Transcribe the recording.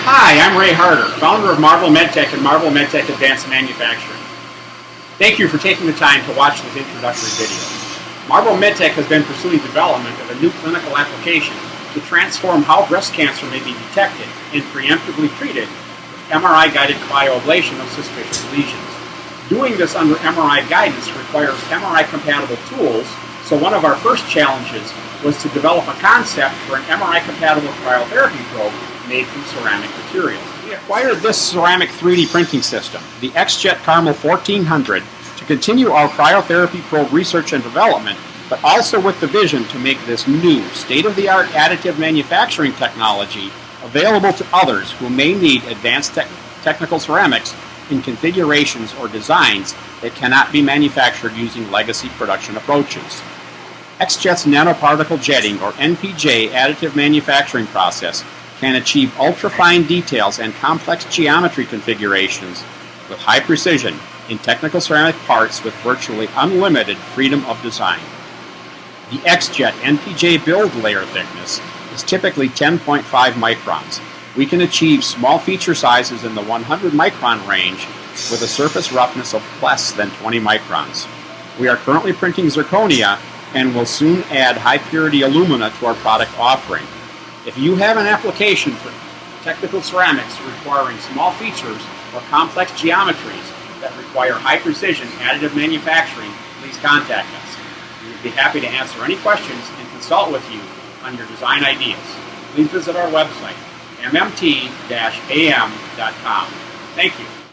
Hi, I'm Ray Harder, founder of Marvel Medtech and Marvel Medtech Advanced Manufacturing. Thank you for taking the time to watch this introductory video. Marvel Medtech has been pursuing development of a new clinical application to transform how breast cancer may be detected and preemptively treated with MRI-guided cryoablation of suspicious lesions. Doing this under MRI guidance requires MRI-compatible tools, so one of our first challenges was to develop a concept for an MRI-compatible cryotherapy probe made from ceramic materials. We acquired this ceramic 3D printing system, the XJet Carmel 1400, to continue our cryotherapy probe research and development, but also with the vision to make this new, state-of-the-art additive manufacturing technology available to others who may need advanced technical ceramics in configurations or designs that cannot be manufactured using legacy production approaches. XJet's NanoParticle Jetting, or NPJ, additive manufacturing process can achieve ultrafine details and complex geometry configurations with high precision in technical ceramic parts with virtually unlimited freedom of design. The XJet NPJ build layer thickness is typically 10.5 microns. We can achieve small feature sizes in the 100 micron range with a surface roughness of less than 20 microns. We are currently printing zirconia and will soon add high purity alumina to our product offering. If you have an application for technical ceramics requiring small features or complex geometries that require high precision additive manufacturing, please contact us. We would be happy to answer any questions and consult with you on your design ideas. Please visit our website, mmt-am.com. Thank you.